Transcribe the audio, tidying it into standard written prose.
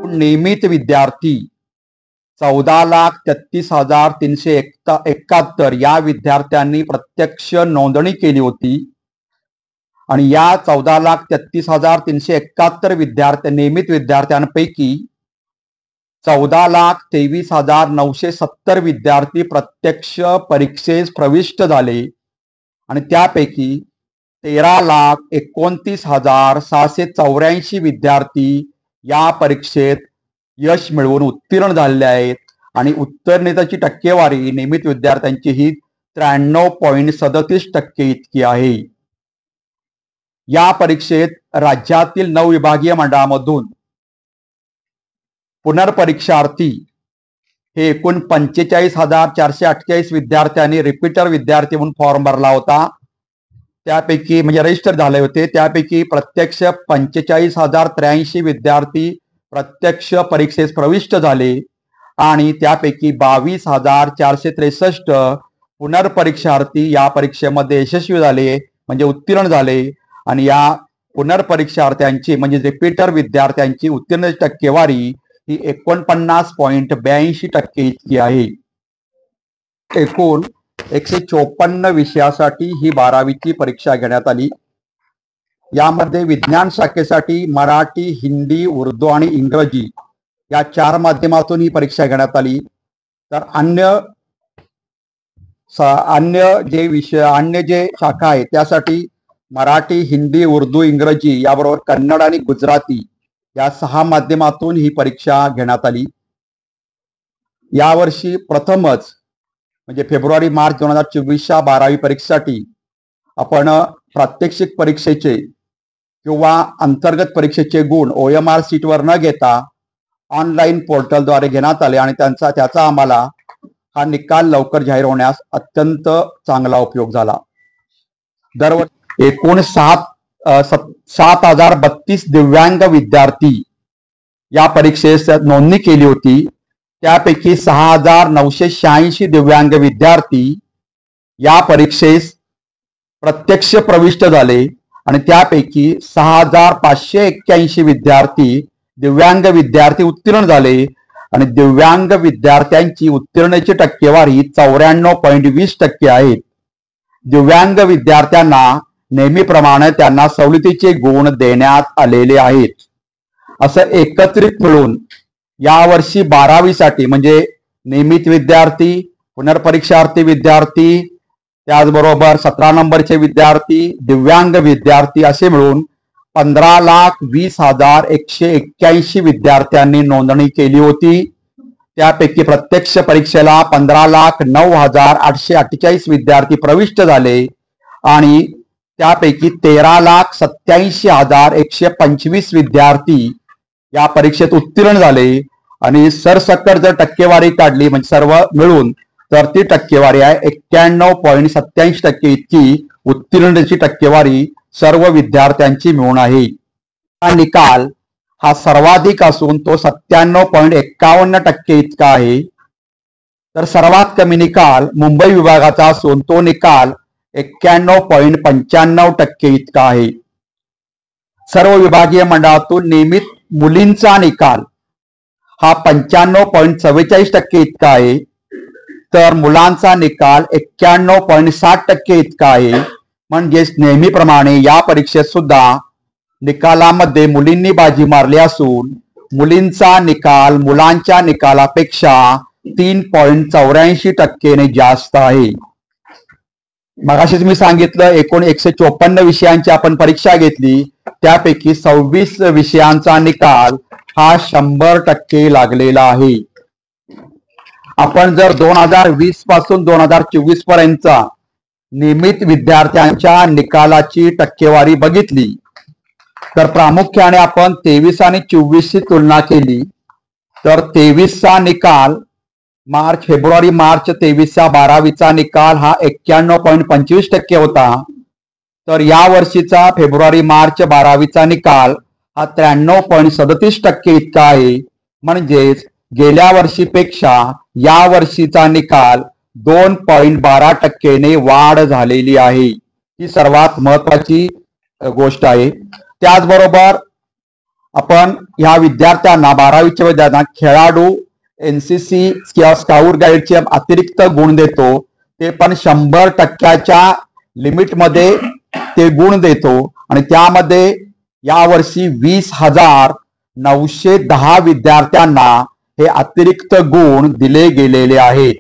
नियमित विद्यार्थी 14,33,371 या विद्यार्थ्यांनी प्रत्यक्ष नोंदणी केली होती आणि या 14,33,371 नियमित विद्यार्थ्यांपैकी 14,23,970 विद्यार्थी प्रत्यक्ष परीक्षेस प्रविष्ट झाले आणि त्यापैकी 13,29,684 विद्यार्थी या परीक्षेत यश मिळवून उत्तीर्ण झालेले आहेत आणि उत्तीर्णतेची टक्केवारी नियमित विद्यार्थ्यांची ही 93.37% इतकी आहे। या परीक्षेत राज्यातील 9 विभागीय मंडळामधून पुनर्परीक्षार्थी हे एकूण 45,448 विद्यार्थ्यांनी रिपीटर विद्यार्थी म्हणून फॉर्म भरला होता। त्यापैकी म्हणजे रजिस्टर झाले होते, त्यापैकी प्रत्यक्ष 45,083 विद्यार्थी प्रत्यक्ष परीक्षेस प्रविष्ट झाले आणि त्यापैकी 22,463 पुनर्परीक्षार्थी या परीक्षेमध्ये यशस्वी झाले म्हणजे उत्तीर्ण झाले आणि या पुनर्परीक्षार्थ्यांची म्हणजे रिपीटर विद्यार्थ्यांची उत्तीर्ण टक्केवारी ही 49.82% इतकी आहे। एकूण 154 विषयासाठी ही 12वीची परीक्षा घेण्यात आली। यामध्ये विज्ञान शाखेसाठी मराठी, हिंदी, उर्दू आणि इंग्रजी या 4 माध्यमातून ही परीक्षा घेण्यात आली। तर अन्य जे शाखा आहे त्यासाठी मराठी, हिंदी, उर्दू, इंग्रजी याबरोबर कन्नड आणि गुजराती या 6 माध्यमातून ही परीक्षा घेण्यात आली। यावर्षी प्रथमच म्हणजे फेब्रुवारी-मार्च 2024 12वी परीक्षेसाठी आपण प्रात्यक्षिक परीक्षेचे किंवा अंतर्गत परीक्षेचे गुण OMR सीटवर न घेता ऑनलाईन पोर्टलद्वारे घेण्यात आले आणि त्याचा आम्हाला हा निकाल लवकर जाहीर होण्यास अत्यंत चांगला उपयोग झाला। दरवर्षी एकूण 7,032 दिव्यांग विद्यार्थी या परीक्षेस नोंदणी केली होती। त्यापैकी 6,986 दिव्यांग विद्यार्थी या परीक्षेस प्रत्यक्ष प्रविष्ट झाले आणि त्यापैकी 6,581 दिव्यांग विद्यार्थी उत्तीर्ण झाले आणि दिव्यांग विद्यार्थ्यांची उत्तीर्णतेची टक्केवारी 94.20% आहे। दिव्यांग विद्यार्थ्यांना नेहमीप्रमाणे त्यांना सवलतीचे गुण देण्यात आलेले आहेत। असं एकत्रित मिळून यावर्षी 12वीसाठी म्हणजे नियमित विद्यार्थी, पुनर्परीक्षार्थी विद्यार्थी, त्याचबरोबर 17 नंबरचे विद्यार्थी, दिव्यांग विद्यार्थी असे मिळून 15,20,181 विद्यार्थ्यांनी नोंदणी केली होती। त्यापैकी प्रत्यक्ष परीक्षेला 15,09,848 विद्यार्थी प्रविष्ट झाले आणि त्यापैकी 13,87,125 विद्यार्थी या परीक्षेत उत्तीर्ण झाले आणि सरसकट जर टक्केवारी काढली म्हणजे सर्व मिळून तर ती टक्केवारी आहे 91.87% इतकी उत्तीर्णतेची टक्केवारी सर्व विद्यार्थ्यांची मिळून आहे। हा निकाल हा सर्वाधिक असून तो 97.51% इतका आहे। तर सर्वात कमी निकाल मुंबई विभागाचा असून तो निकाल 91.95% इतका आहे। सर्व विभागीय मंडळातून नियमित मुलींचा निकाल हा 95.44% इतका आहे, तर मुलांचा निकाल 91.60% इतका आहे। म्हणजेच नेहमीप्रमाणे या परीक्षेत सुद्धा निकालामध्ये मुलींनी बाजी मारली असून मुलींचा निकाल मुलांच्या निकालापेक्षा 3.84% जास्त आहे। मगाशीच मी सांगितलं एकूण 154 विषयांची आपण परीक्षा घेतली, त्यापैकी 26 विषयांचा निकाल हा 100% लागलेला आहे। आपण जर 2020 पासून 2024 पर्यंतचा नियमित विद्यार्थ्यांच्या निकालाची टक्केवारी बघितली तर प्रामुख्याने आपण 23 आणि 24 ची तुलना केली तर 23चा निकाल फेब्रुवारी-मार्च 23चा 12वीचा निकाल हा 91.25% होता, तर या वर्षीचा फेब्रुवारी-मार्च 12वीचा निकाल हा 93.37% इतका आहे। म्हणजेच गेल्या वर्षीपेक्षा या वर्षीचा निकाल 2.12% वाढ झालेली आहे। ही सर्वात महत्त्वाची गोष्ट आहे। त्याचबरोबर आपण ह्या विद्यार्थ्यांना 12वीच्या विद्यार्थ्यांना खेळाडू एनसीसी किंवा स्काउट गाईडचे अतिरिक्त गुण देतो, ते पण 100% लिमिटमध्ये ते गुण देतो आणि त्यामध्ये यावर्षी 20,910 विद्यार्थ्यांना हे अतिरिक्त गुण दिले गेलेले आहेत.